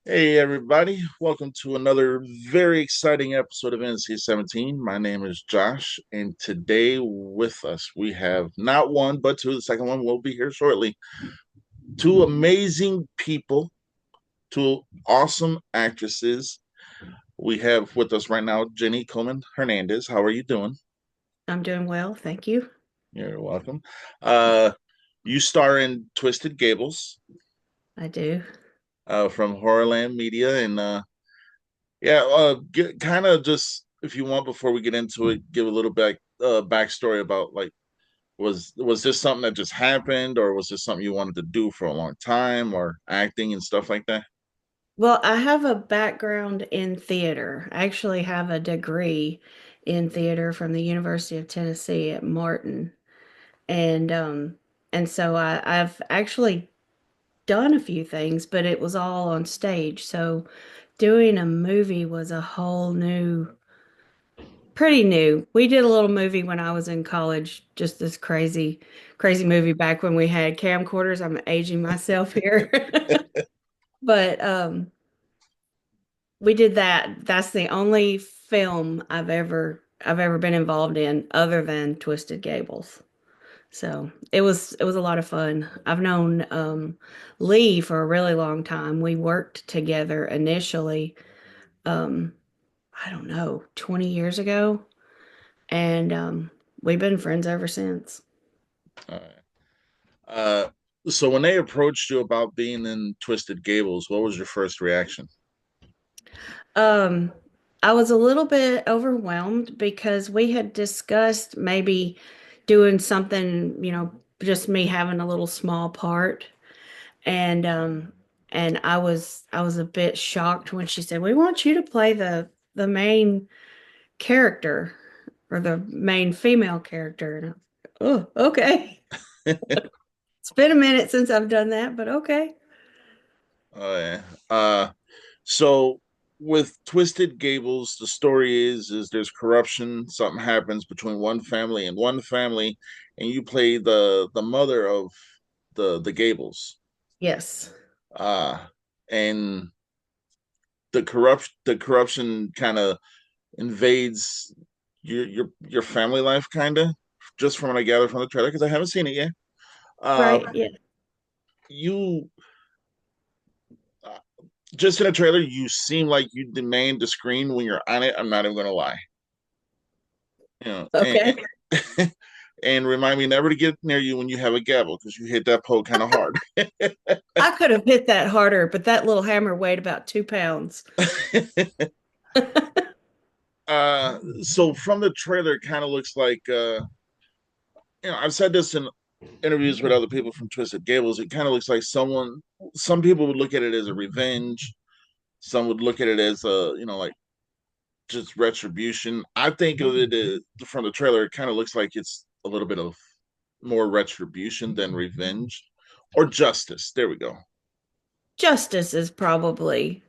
Hey everybody, welcome to another very exciting episode of NC-17. My name is Josh, and today with us we have not one but two. The second one will be here shortly. Two amazing people, two awesome actresses. We have with us right now Jennie Coleman-Hernandez. How are you doing? I'm doing well, thank you. You're welcome. Uh, you star in Twisted Gables I do. from Horrorland Media, and yeah, kind of just if you want before we get into it, give a little backstory about like was this something that just happened, or was this something you wanted to do for a long time, or acting and stuff like that? Well, I have a background in theater. I actually have a degree in theater from the University of Tennessee at Martin. And so I've actually done a few things, but it was all on stage. So doing a movie was a whole new, pretty new. We did a little movie when I was in college, just this crazy movie back when we had camcorders. I'm aging myself here. But we did that. That's the only film I've ever been involved in other than Twisted Gables. So it was a lot of fun. I've known Lee for a really long time. We worked together initially, um, I don't know, 20 years ago, and we've been friends ever since. Uh, uh, so when they approached you about being in Twisted Gables, what was your first reaction? Um, I was a little bit overwhelmed because we had discussed maybe doing something, just me having a little small part. And I was a bit shocked when she said, "We want you to play the main character or the main female character." And oh, okay. It's been a minute since I've done that, but okay. Oh yeah. So with Twisted Gables, the story is there's corruption. Something happens between one family, and you play the mother of the Gables. Yes. Uh and the corruption kind of invades your family life, kind of. Just from what I gather from the trailer, because I haven't seen it yet. Uh, Right. Yeah. you uh, just in a trailer, you seem like you demand the screen when you're on it. I'm not even gonna lie. You know, Okay. and remind me never to get near you when you have a gavel because you hit that pole kind of hard. I could have hit that harder, but that little hammer weighed about 2 pounds. So from the trailer, it kind of looks like I've said this in interviews with other people from Twisted Gables. It kind of looks like some people would look at it as a revenge. Some would look at it as like just retribution. I think of it from the trailer. It kind of looks like it's a little bit of more retribution than revenge or justice. There we go. Justice is probably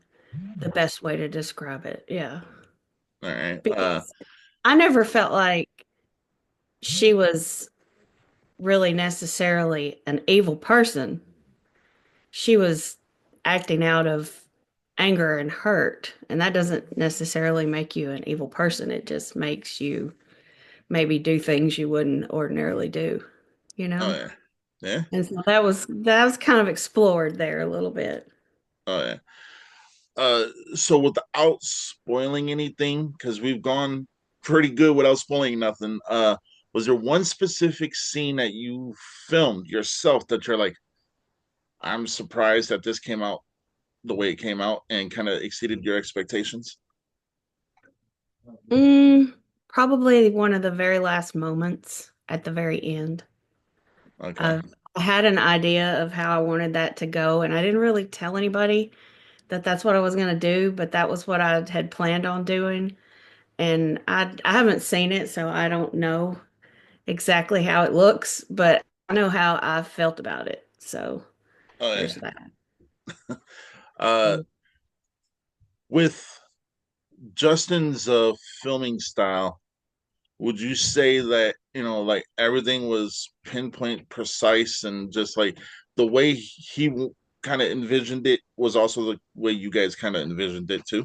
the best way to describe it. Yeah. All right. Because I never felt like she was really necessarily an evil person. She was acting out of anger and hurt, and that doesn't necessarily make you an evil person. It just makes you maybe do things you wouldn't ordinarily do, you Oh know? yeah. Yeah. And so that was kind of explored there a little bit. Oh yeah. So without spoiling anything, because we've gone pretty good without spoiling nothing. Was there one specific scene that you filmed yourself that you're like, I'm surprised that this came out the way it came out and kind of exceeded your expectations? Mm, Probably one of the very last moments at the very end. Okay. I, I had an idea of how I wanted that to go, and I didn't really tell anybody that that's what I was going to do, but that was what I had planned on doing. And I haven't seen it, so I don't know exactly how it looks, but I know how I felt about it. So Oh there's yeah. that. Uh, Mm. with Justin's filming style, would you say that everything was pinpoint precise and just like the way he kind of envisioned it was also the way you guys kind of envisioned it too?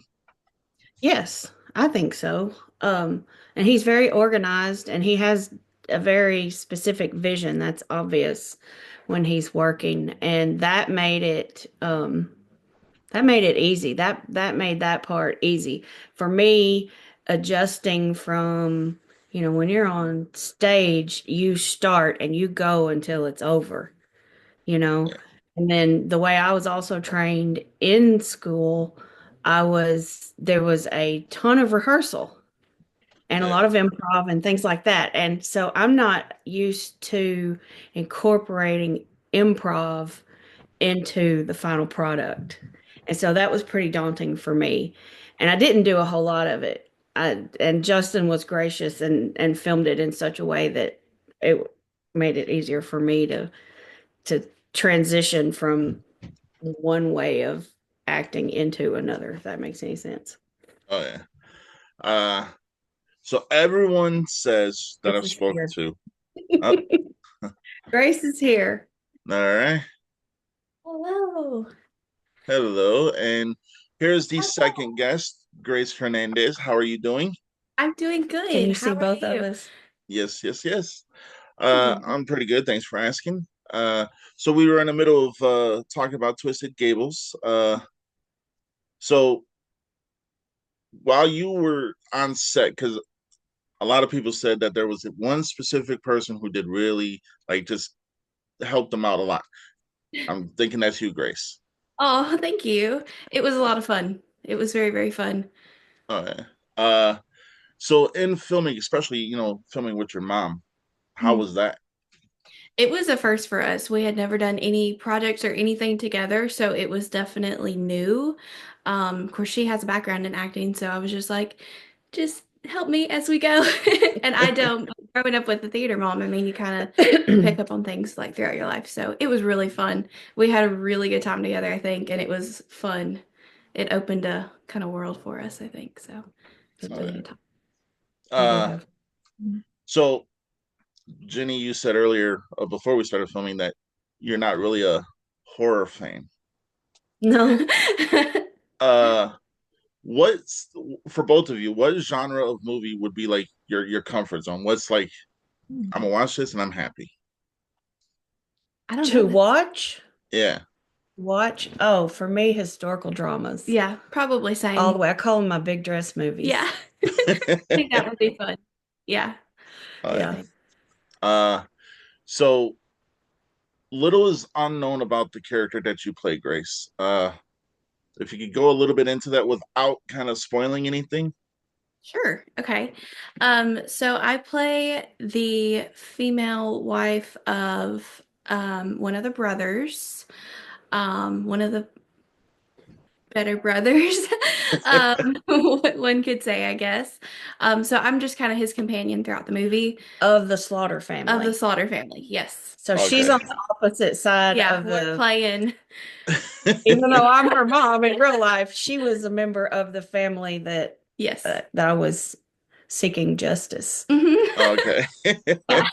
Yes, I think so. And he's very organized and he has a very specific vision that's obvious when he's working. And that made it easy. That made that part easy. For me, adjusting from, when you're on stage, you start and you go until it's over, you know. Yeah, And then the way I was also trained in school, there was a ton of rehearsal and a yeah, lot of improv and things like that. And so I'm not used to incorporating improv into the final product. And so that was pretty daunting for me. And I didn't do a whole lot of it. And Justin was gracious and filmed it in such a way that it made it easier for me to transition from one way of acting into another, if that makes any sense. oh yeah. Uh, so everyone says that Grace I've is spoken here. to. Oh, Grace is here. all right. Hello. Hello, and here's the second guest, Grace Hernandez. How are you doing? I'm doing Can good. you How see are both of you? us? Yes, yes, yes. Good. I'm pretty good. Thanks for asking. So we were in the middle of talking about Twisted Gables. So while you were on set, because a lot of people said that there was one specific person who did really like just helped them out a lot. I'm thinking that's you, Grace. Oh, thank you. It was a lot of fun. It was very, very fun. Oh yeah. Uh, so in filming, especially filming with your mom, how Mhm. was that? It was a first for us. We had never done any projects or anything together, so it was definitely new. Of course, she has a background in acting, so I was just like, just help me as we go. And I don't, growing up with the theater mom, I mean, you pick up on things like throughout your life. So it was really fun. We had a really good time together, I think, and it was fun. It opened a kind of world for us, I think. So it's Oh been a yeah. good time. We did Uh, have. so Jenny, you said earlier before we started filming that you're not really a horror fan. No. Uh, what's for both of you? What genre of movie would be like your comfort zone? What's like I'm gonna watch this and I'm happy. I don't know To that. watch? Yeah. Watch? Oh, for me, historical dramas. Yeah, probably All the same. way. I call them my big dress Yeah. movies. I think that would be fun. Yeah. Oh yeah. Yeah. Same. Uh, so little is unknown about the character that you play, Grace. If you could go a little bit into that without kind of spoiling anything. Sure. Okay. So I play the female wife of one of the brothers, one of the better brothers, what one could say, I guess. So I'm just kind of his companion throughout the movie Of the Slaughter of the family. Slaughter family. Yes. So she's Okay. on the opposite side Yeah, of we're the, playing. even though I'm her mom in real life, she was a member of the family Yes. that I was seeking justice. Hmm. Okay. Yeah.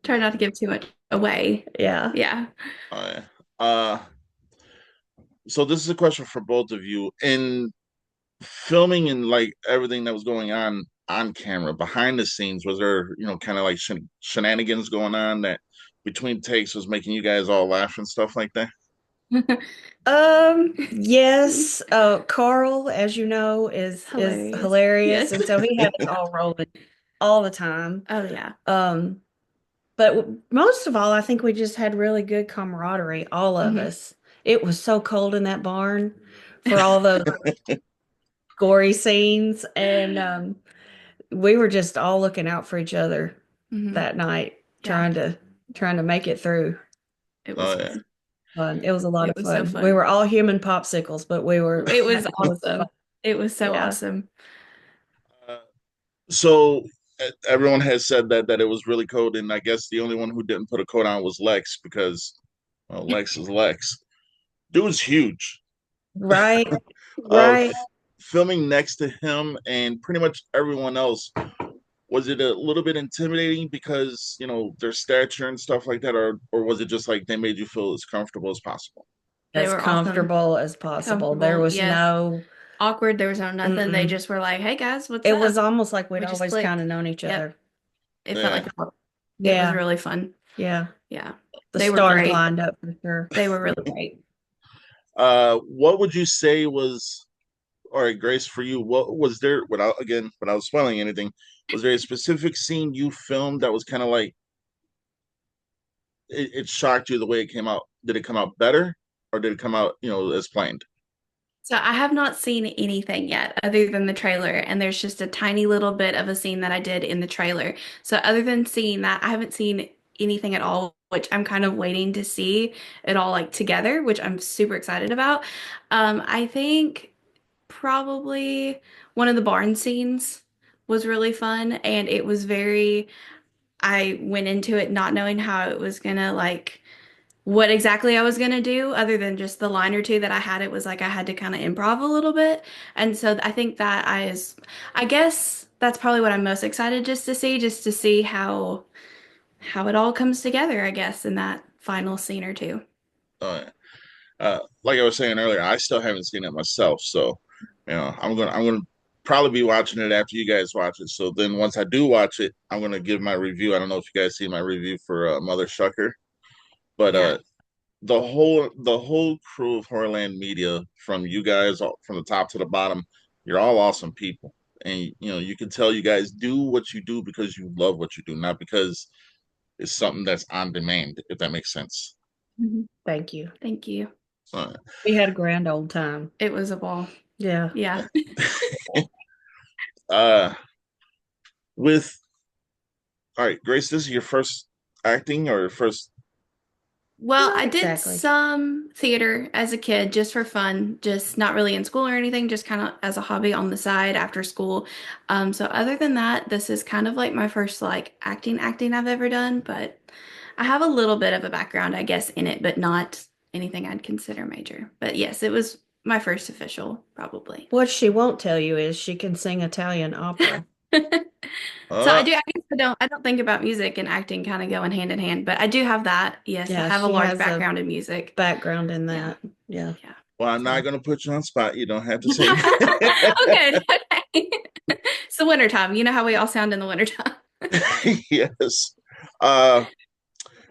Try not to give too much away. Yeah. Yeah. Oh, yeah. Uh, so this is a question for both of you. In filming and like everything that was going on camera, behind the scenes, was there, kind of like shenanigans going on that between takes was making you guys all laugh and stuff like that? Yes, Carl, as you know, is Hilarious. hilarious, Yes. and so he had us all rolling all the time. Oh yeah. Um, but most of all, I think we just had really good camaraderie, all of Hmm. us. It was so cold in that barn for all those gory scenes, and we were just all looking out for each other Hmm. that night, Yeah. trying to make it through. It was Oh yeah. fun. Fun. It was a lot It of was so fun. We fun. were all human popsicles, but we were It was it was fun. awesome. It was so Yeah. awesome. Uh, so everyone has said that it was really cold, and I guess the only one who didn't put a coat on was Lex because well, Lex is Lex. Dude's huge. Right. Of Right. filming next to him and pretty much everyone else, was it a little bit intimidating because their stature and stuff like that, or was it just like they made you feel as comfortable as possible? They as were awesome. comfortable as possible. There Comfortable. was Yes. no, Awkward. There was no nothing. They mm-mm. just were like, "Hey guys, what's It was up?" almost like we'd We just always kind clicked. of known each Yep. other. It felt Yeah. like it was Yeah, really fun. yeah. Yeah. The They were stars great. lined up for sure. They were really great. What would you say was, all right, Grace, for you, what was there, without spoiling anything, was there a specific scene you filmed that was kind of like, it shocked you the way it came out? Did it come out better or did it come out, as planned? So I have not seen anything yet other than the trailer, and there's just a tiny little bit of a scene that I did in the trailer. So other than seeing that, I haven't seen anything at all, which I'm kind of waiting to see it all like together, which I'm super excited about. I think probably one of the barn scenes was really fun, and it was very, I went into it not knowing how it was gonna like what exactly I was gonna do, other than just the line or two that I had. It was like I had to kind of improv a little bit. And so I think that I guess that's probably what I'm most excited just to see how it all comes together, I guess, in that final scene or two. Uh, like I was saying earlier, I still haven't seen it myself, so I'm gonna probably be watching it after you guys watch it. So then once I do watch it, I'm gonna give my review. I don't know if you guys see my review for Mother Shucker, but Yeah. the whole crew of Horrorland Media, from you guys from the top to the bottom, you're all awesome people, and you can tell you guys do what you do because you love what you do, not because it's something that's on demand. If that makes sense. Mhm. Thank you. Thank you. Uh, We had a grand old time. It was a ball. Yeah. Yeah. uh, with all right, Grace, this is your first acting or first? Well, Not I did exactly. some theater as a kid just for fun, just not really in school or anything, just kind of as a hobby on the side after school. So other than that, this is kind of like my first like acting I've ever done, but I have a little bit of a background, I guess, in it, but not anything I'd consider major. But yes, it was my first official, probably. What she won't tell you is she can sing Italian opera. So I Uh, do, I guess I don't think about music and acting kind of going hand in hand, but I do have that. Yes, I Yeah, have a she large has a background in music. background in Yeah. that. Yeah. Yeah. well, I'm not So gonna put you on spot. You don't have to sing. Okay. Okay. It's the wintertime. You know how we all sound in the wintertime. Yes. Uh,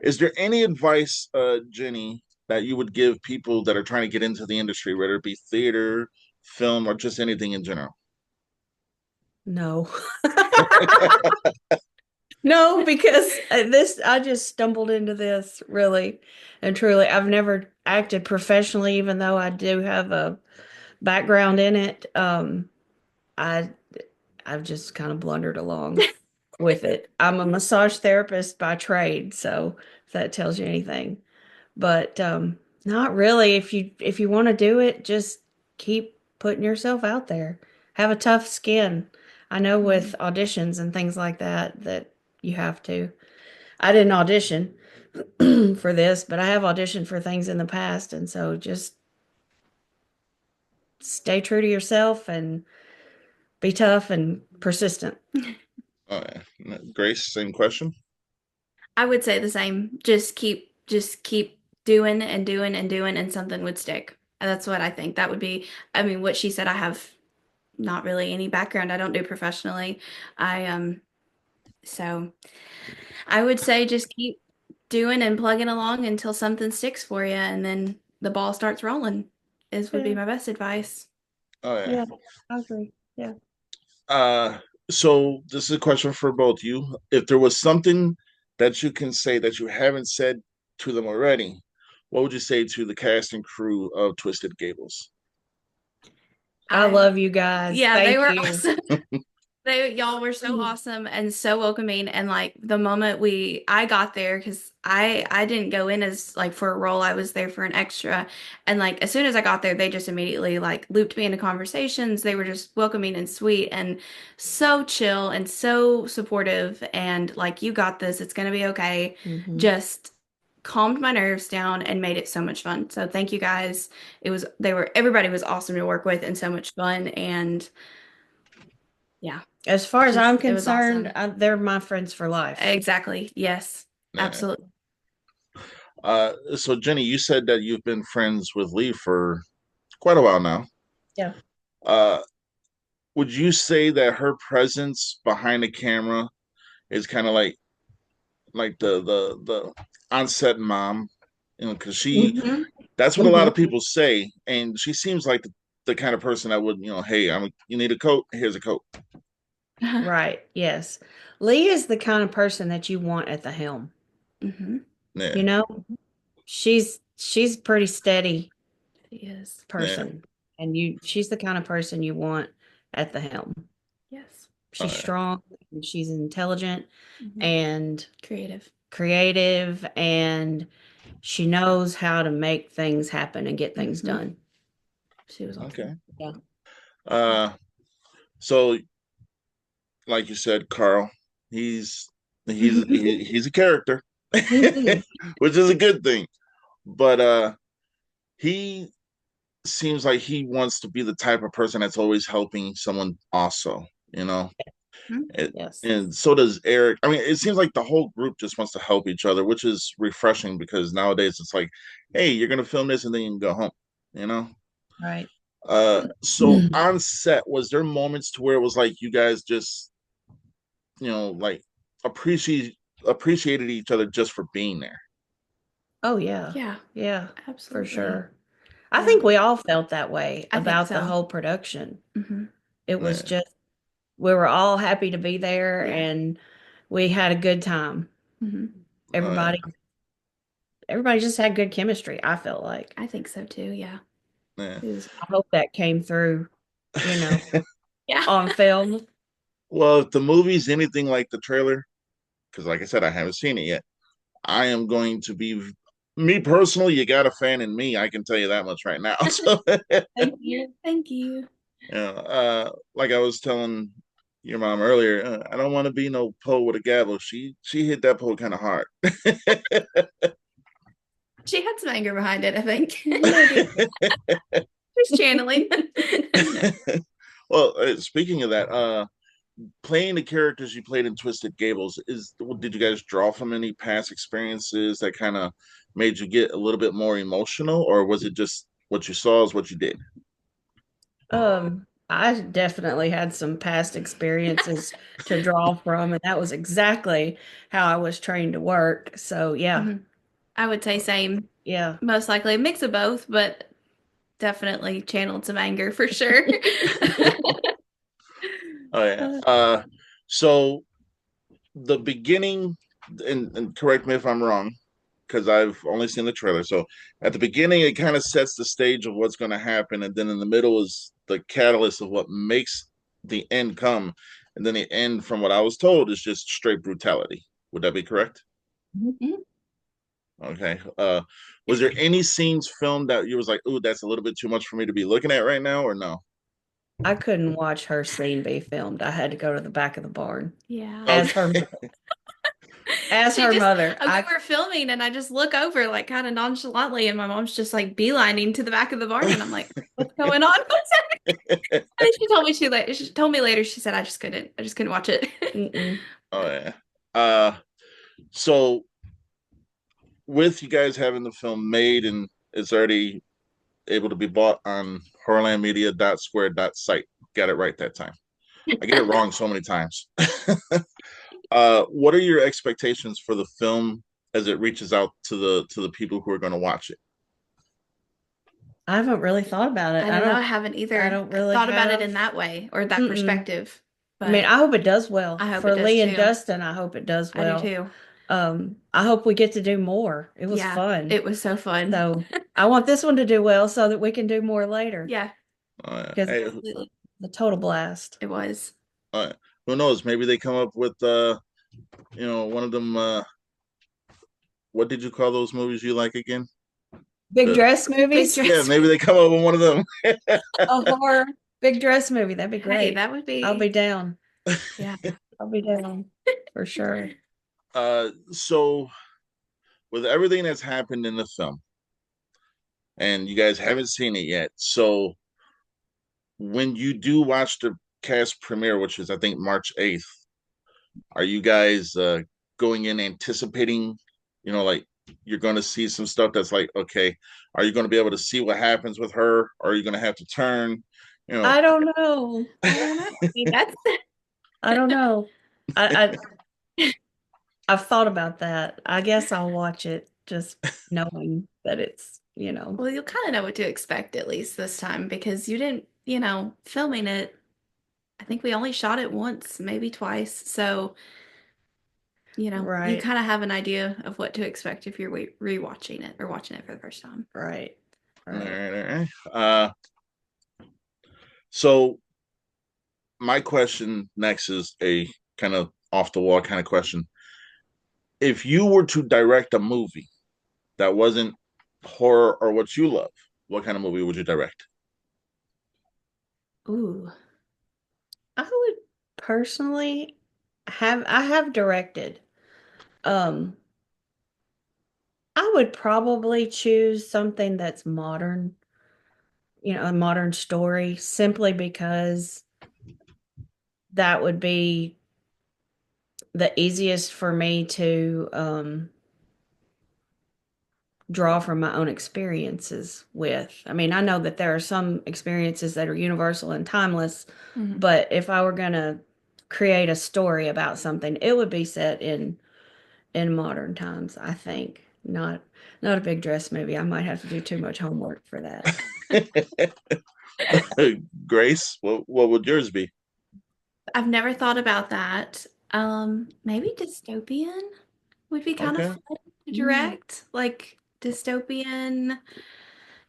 is there any advice, Jenny, that you would give people that are trying to get into the industry, whether it be theater, film, or just anything in general? no. No, because I just stumbled into this really and truly. I've never acted professionally, even though I do have a background in it. I I've just kind of blundered along with it. I'm a massage therapist by trade, so if that tells you anything. But not really. If you want to do it, just keep putting yourself out there. Have a tough skin. I know with Mhm. auditions and things like that you have to. I didn't audition for this, but I have auditioned for things in the past, and so just stay true to yourself and be tough and persistent. Grace, same question. I would say the same. Just keep doing and doing and doing, and something would stick. And that's what I think. That would be, I mean, what she said, I have not really any background. I don't do professionally. I so I would say just keep doing and plugging along until something sticks for you, and then the ball starts rolling, is would be Yeah, my best advice. Oh yeah. yeah, I agree. Yeah. Uh, so this is a question for both you. If there was something that you can say that you haven't said to them already, what would you say to the cast and crew of Twisted Gables? I I love you guys. Yeah, they Thank were you. awesome. Y'all were so awesome and so welcoming. And like the moment I got there, because I didn't go in as like for a role, I was there for an extra. And like as soon as I got there, they just immediately like looped me into conversations. They were just welcoming and sweet and so chill and so supportive. And like, you got this, it's gonna be okay. Hmm. Just calmed my nerves down and made it so much fun. So thank you guys. Everybody was awesome to work with and so much fun. And yeah. As far as I'm It was concerned, awesome. they're my friends for life. Exactly. Yes. Yeah. Absolutely. So Jenny, you said that you've been friends with Lee for quite a while now. Yeah. Uh, would you say that her presence behind the camera is kind of like the on-set mom? You know, because Hmm. that's what a lot Hmm. of people say, and she seems like the kind of person that would, hey, you need a coat? Here's a coat. Right. Yes. Lee is the kind of person that you want at the helm. Hmm. Yeah, You know, she's pretty steady She is. yeah, person, and she's the kind of person you want at the helm. Yes. She's uh, strong, and she's intelligent Hmm. and Creative. creative, and she knows how to make things happen and get things Hmm. done. She was awesome. okay. Yeah. Uh, so like you said, Carl, he's he's a character, Mhm. which is a good thing. But he seems like he wants to be the type of person that's always helping someone also, you know. Mhm. It, Yes. and so does Eric. I mean, it seems like the whole group just wants to help each other, which is refreshing because nowadays it's like, hey, you're gonna film this and then you can go home, you know. Right. So on set, was there moments to where it was like you guys just, like appreciate appreciated each other just for being there? Oh yeah. Yeah, Yeah, for absolutely. sure. I Yeah, think we all felt that way I think about the so. whole production. Hmm. It was Yeah, just we were all happy to be there Yeah. and we had a good time. Hmm. oh yeah, Everybody everybody just had good chemistry, I felt like. I think so too. Yeah. yeah. It was. I hope that came through, you know, Yeah. on film. Well, if the movie's anything like the trailer, because like I said, I haven't seen it yet, I am going to be me personally. You got a fan in me, I can tell you that much right now. So, Thank you. Thank you. like I was telling your mom earlier, I don't want to be no Poe with a gavel. She hit that Poe kind of hard. She had some anger behind it, I think. Maybe. She's channeling. Well, speaking of that, playing the characters you played in Twisted Gables, did you guys draw from any past experiences that kind of made you get a little bit more emotional, or was it just what you saw is what you did? I definitely had some past experiences to draw from, and that was exactly how I was trained to work. So yeah, Hmm. I would say same. yeah. Most likely a mix of both, but definitely channeled some anger for sure. Oh yeah. Uh, So the beginning, and correct me if I'm wrong, because I've only seen the trailer. So at the beginning, it kind of sets the stage of what's going to happen, and then in the middle is the catalyst of what makes the end come, and then the end, from what I was told, is just straight brutality. Would that be correct? mhm. Okay. Was there any scenes filmed that you was like, "Ooh, that's a little bit too much for me to be looking at right now," or no? I couldn't watch her scene be filmed. I had to go to the back of the barn Yeah. as her Okay. She just, mother. we I were filming and I just look over like kind of nonchalantly and my mom's just like beelining to the back of the barn and I'm like, what's going on? What's happening? And then she told me later, she said, I just couldn't watch it. mm-mm. Oh yeah. Uh, so with you guys having the film made and it's already able to be bought on horrorlandmedia.square.site. Got it right that time. I get it wrong so many times. What are your expectations for the film as it reaches out to the people who are going to watch it? I haven't really thought about it. I don't know. I haven't I either don't really thought about it have. in that way or that Mm-mm. perspective, I mean, but I hope it does well. I hope it For does Lee and too. Dustin, I hope it does I do well. too. I hope we get to do more. It was Yeah, fun. it was so fun. So I want this one to do well so that we can do more later Yeah, because Hey, absolutely. the total blast. It was. who knows? Maybe they come up with one of them. What did you call those movies you like again? Big The dress Big movies, Yeah, dress. maybe they come up with one of them. a horror big dress movie. That'd be Hey, great. that would I'll be be, down. yeah. I'll be down for sure. So with everything that's happened in the film, and you guys haven't seen it yet, so when you do watch the cast premiere, which is I think March 8th, are you guys going in anticipating, like you're going to see some stuff that's like, okay, are you going to be able to see what happens with her, or are you going to have to turn, you know? I don't know. I don't know. I mean, that's I don't know. I I've thought about that. I guess I'll watch it just knowing that it's. well, you'll kind of know what to expect at least this time because you didn't, filming it. I think we only shot it once, maybe twice. So, you Right, kind of have an idea of what to expect if you're rewatching it or watching it for the first time. right, All right. right, all right. So my question next is a kind of off the wall kind of question. If you were to direct a movie that wasn't horror or what you love, what kind of movie would you direct? Ooh. I would personally I have directed. Um, I would probably choose something that's modern, a modern story, simply because that would be the easiest for me to draw from my own experiences with. I mean, I know that there are some experiences that are universal and timeless, Mhm. but if I were going to create a story about something, it would be set in modern times, I think. Not a big dress movie. I might have to do too much homework for that. Grace, what would yours be? I've never thought about that. Maybe dystopian would be kind of Okay. fun to Mm. direct, like dystopian,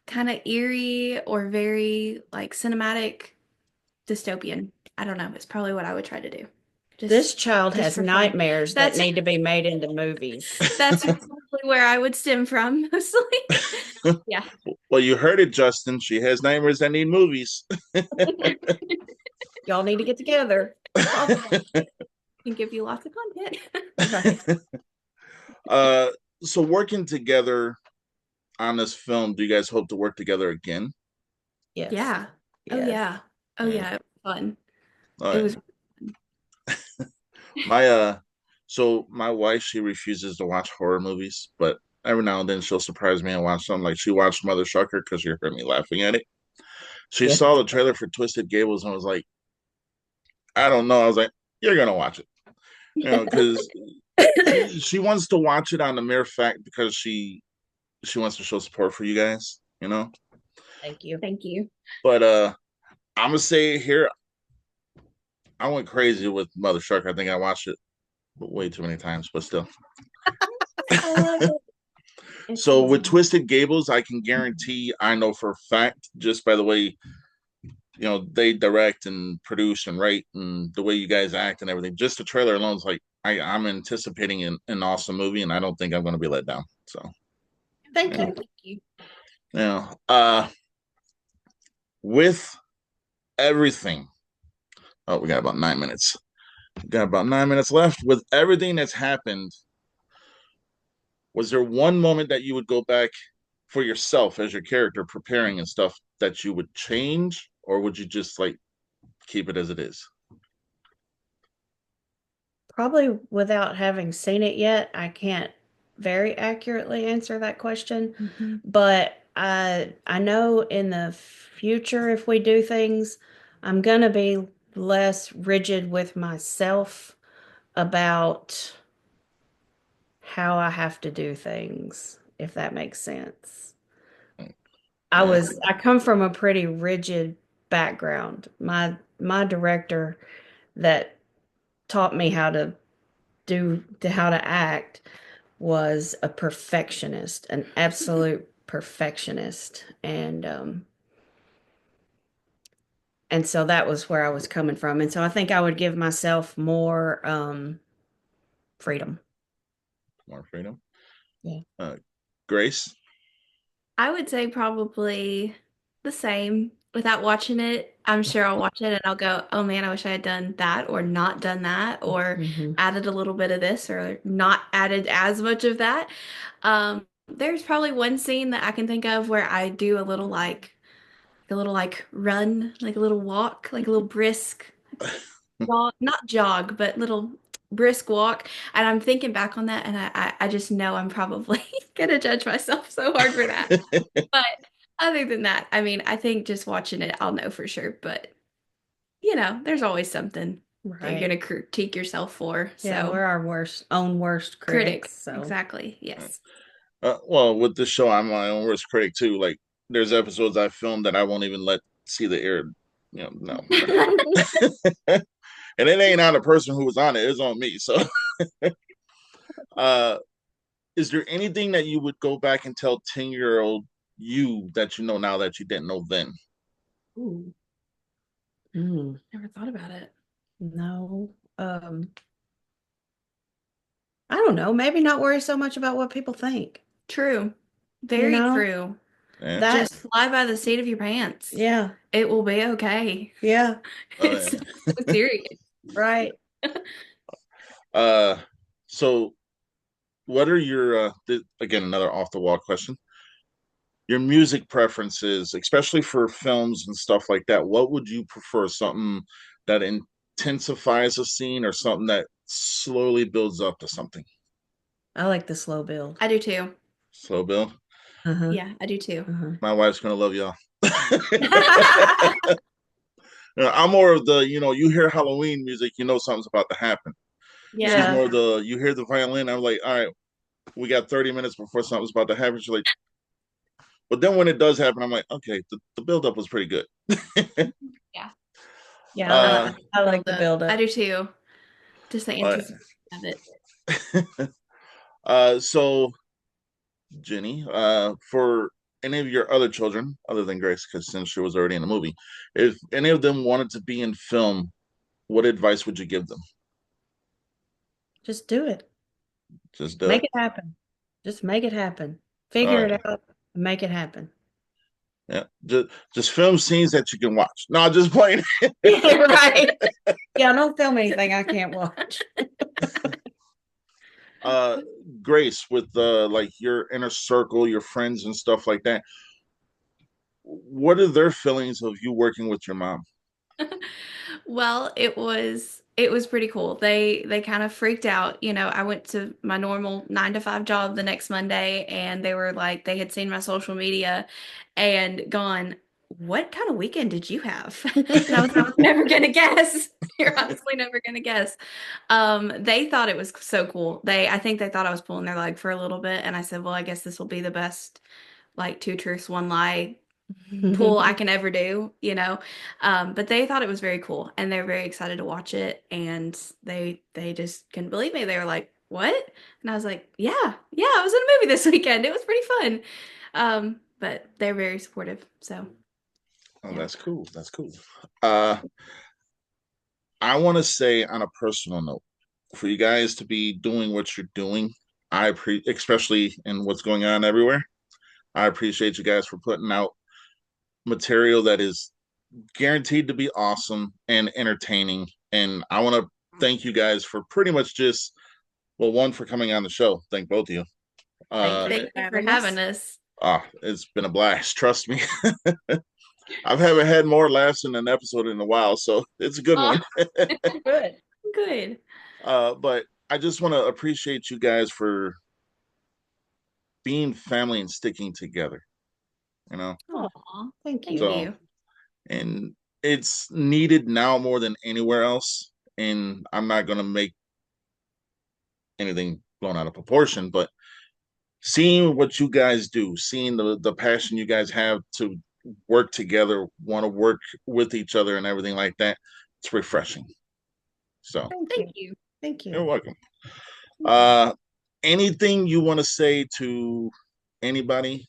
kind of eerie or very like cinematic dystopian. I don't know. It's probably what I would try to do. This Just child just has for fun. nightmares that That's need to be made into movies. that's probably where I would stem from mostly. Yeah. Well, you heard it, Justin. She has nightmares that need movies. Y'all need to get together. I'll can give you lots of content. Right. uh, so working together on this film, do you guys hope to work together again? Yes. Yeah. Oh Yes. yeah. Oh Yeah. yeah. It was fun. All It right. was fun. My so my wife, she refuses to watch horror movies, but every now and then she'll surprise me and watch something. Like she watched Mother Sucker because she heard me laughing at it. She Yes. saw the trailer for Twisted Gables and was like, I don't know. I was like, you're gonna watch it, because she wants to watch it on the mere fact because she wants to show support for you guys. Thank you. Thank you. But I'm gonna say here, I went crazy with Mother Shark. I think I watched it way too many times, but still. I love it. It's So so with fun. Twisted Gables, I can guarantee I know for a fact, just by the way, they direct and produce and write and the way you guys act and everything. Just the trailer alone is like I'm anticipating an awesome movie, and I don't think I'm going to be let down. So Thank yeah, you. Thank you. yeah. With everything, oh, we got about 9 minutes. We got about 9 minutes left. With everything that's happened, was there one moment that you would go back for yourself as your character preparing and stuff that you would change, or would you just like keep it as it is? Probably without having seen it yet, I can't very accurately answer that question. Mhm. But I know in the future, if we do things, I'm gonna be less rigid with myself about how I have to do things, if that makes sense. Yeah. I come from a pretty rigid background. My director that taught me how to act was a perfectionist, an absolute perfectionist. And so that was where I was coming from. And so I think I would give myself more freedom. More freedom. Yeah. Uh, Grace. I would say probably the same. Without watching it, I'm sure I'll watch it and I'll go, oh man, I wish I had done that or not done that or Hmm. added a little bit of this or not added as much of that. There's probably one scene that I can think of where I do a little like run, like a little walk, like a little brisk jog, not jog, but little brisk walk. And I'm thinking back on that, and I just know I'm probably gonna judge myself so hard for that. But other than that, I mean, I think just watching it, I'll know for sure. But there's always something that you're Right. gonna critique yourself for. Yeah, So we're our own worst critic, critics. So exactly. Yes. Well, with this show, I'm my own worst critic too. Like, there's episodes I filmed that I won't even let see the air. No. And it ain't on the person who was on it; it's on me. So, uh, is there anything that you would go back and tell 10-year-old you that you know now that you didn't know then? Ooh, mm, never thought about it. no. I don't know. Maybe not worry so much about what people think. True. You Very know? true. Yeah. That Just fly by the seat of your pants. yeah. It will be okay. Yeah. Oh, It's yeah. not so serious. Right. Uh, so what are your again, another off the wall question? Your music preferences, especially for films and stuff like that. What would you prefer? Something that intensifies a scene, or something that slowly builds up to something? I like the slow build. I do too. Slow build. Uh-huh. Yeah, I do too. Uh-huh. My wife's gonna love y'all. I'm more of the, you hear Halloween music, something's about to happen. She's Yeah. more the, you hear the violin. I'm like, all right, we got 30 minutes before something's about to happen. She's like, but then when it does happen, I'm like, okay, the buildup was pretty good. Yeah. Yeah, uh, I like the build I up. do too. Just the but, anticipation of it. so Jennie, for any of your other children, other than Grace, because since she was already in the movie, if any of them wanted to be in film, what advice would you give them? Just do it. Just do Make it. it happen. Just make it happen. All Figure right. it out and make it happen. Yeah. Just film scenes that you can watch. No, just playing. Right. Yeah, don't film anything I can't watch. uh Grace, with like your inner circle, your friends and stuff like that, what are their feelings of you working with your mom? Well, it was pretty cool. They kind of freaked out. I went to my normal 9 to 5 job the next Monday, and they were like, they had seen my social media and gone, "What kind of weekend did you have?" And I was never gonna guess. You're honestly never gonna guess. They thought it was so cool. I think they thought I was pulling their leg for a little bit, and I said, "Well, I guess this will be the best, like, two truths, one lie pull I can ever do. But they thought it was very cool, and they're very excited to watch it, and they just couldn't believe me. They were like, "What?" And I was like, "Yeah, yeah, I was in a movie this weekend. It was pretty fun." But they're very supportive. So Oh, yeah. that's cool. That's cool. uh I want to say, on a personal note, for you guys to be doing what you're doing, especially in what's going on everywhere, I appreciate you guys for putting out material that is guaranteed to be awesome and entertaining. And I want to thank you guys for pretty much just, well, one, for coming on the show. Thank both of you. Thank Uh, you Thank for you for having having us. us. it's been a blast. Trust me. I haven't had more laughs in an episode in a while, so it's a good Oh, one. Good. good. But I just want to appreciate you guys for being family and sticking together, you know. Aw, Thank thank you. So, you. and it's needed now more than anywhere else. And I'm not going to make anything blown out of proportion, but seeing what you guys do, seeing the passion you guys have to work together, want to work with each other and everything like that, it's refreshing. So, Thank Thank you. you. Thank you're you. welcome. Uh, anything you want to say to anybody?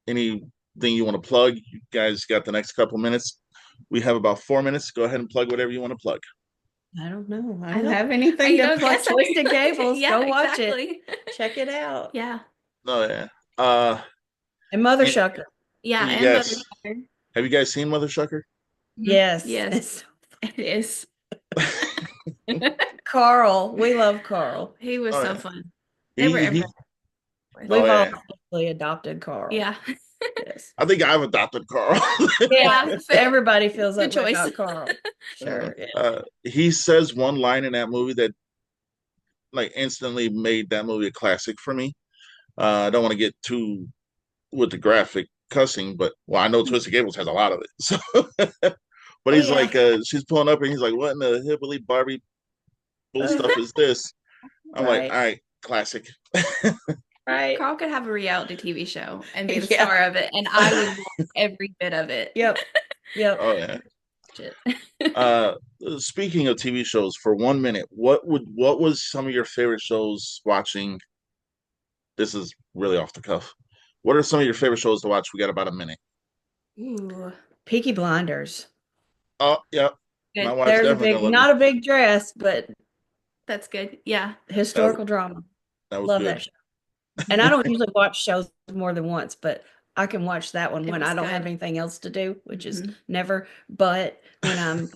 Anything you want to plug? You guys got the next couple minutes. We have about 4 minutes. Go ahead and plug whatever you want to plug. I don't know. I I don't don't. have Are anything you to gonna plug. guess? Twisted Gables. Yeah, Go watch it. exactly. Check it out. Yeah. Oh yeah. Uh, And Mother and, Shucker. Yeah, and and Mother yes. Daughter. Have you guys seen Mother Shucker? Yes. Yes, It's it is. Carl. We love Carl. He was Oh so yeah. fun. They were He everywhere. oh We've all yeah. actually adopted Carl. Yeah. Yes. I think I've adopted Carl. Yeah. Yeah. Everybody feels Good that way choice. about Carl. Sure. Yeah. He says one line in that movie that like instantly made that movie a classic for me. I don't want to get too with the graphic cussing, but well, I know Twisted Gables has a lot of it. So, but Oh he's yeah. like, she's pulling up and he's like, "What in the hillbilly Barbie bull stuff is this?" I'm like, Right. "All right, classic." Right. Carl could have a reality TV show and be the Yeah. star of it, and I would watch every bit of it. Yep. Yep. Oh yeah. Shit. Uh, Speaking of TV shows, for 1 minute, what was some of your favorite shows watching? This is really off the cuff. What are some of your favorite shows to watch? We got about a minute. Ooh, Peaky Blinders. Oh yeah, my good. wife's There's a definitely big, gonna love you. not a big dress, but That's good. Yeah. That historical drama. that was Love good. that show. And I don't usually watch shows more than once, but I can watch that one It when was I don't have good. anything else to do, which is Mhm. never. But when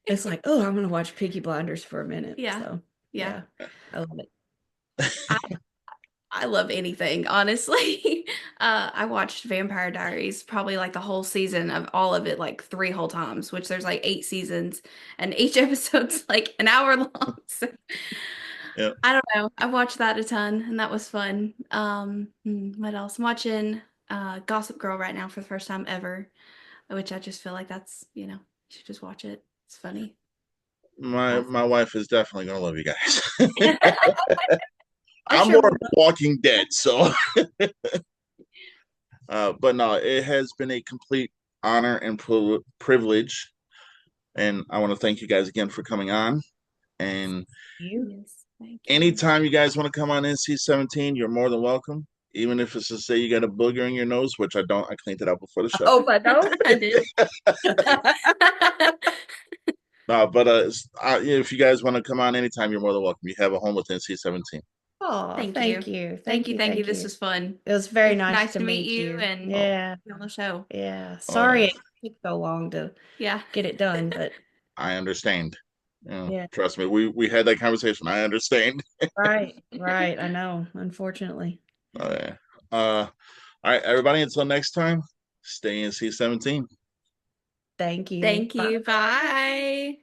it's like, oh, I'm gonna watch Peaky Blinders for a minute. Yeah. So Yeah. yeah, I love it. I I love anything, honestly. I watched Vampire Diaries probably like the whole season of all of it like three whole times, which there's like 8 seasons and each episode's like an hour long. So Yeah, I don't know. I watched that a ton and that was fun. What else? I'm watching Gossip Girl right now for the first time ever, which I just feel like that's, you should just watch it. It's funny. my wife is definitely gonna love you guys. I'm I'm sure more we'll. of Walking Dead, so but no, it has been a complete honor and privilege, and I want to thank you guys again for coming on. And You. Yes, thank you. anytime you guys want to come on NC-17, you're more than welcome. Even if it's to say you got a booger in your nose, which I don't, I cleaned it out before the show. Oh, I don't. I did. But if you guys want to come on anytime, you're more than welcome. You have a home with NC-17. Oh, Thank you. thank you. Thank Thank you. you. Thank you. Thank This you. was fun. It was very It's nice nice to to meet meet you you. and Yeah. be on the show. Yeah. Oh yeah, Sorry it took so long to Yeah. get it done, but I understand. yeah. Trust me, we had that conversation. I understand. Right. Right. I know, unfortunately. Oh yeah. All right, everybody. Until next time, stay NC-17. Thank you. Thank Bye. you. Bye.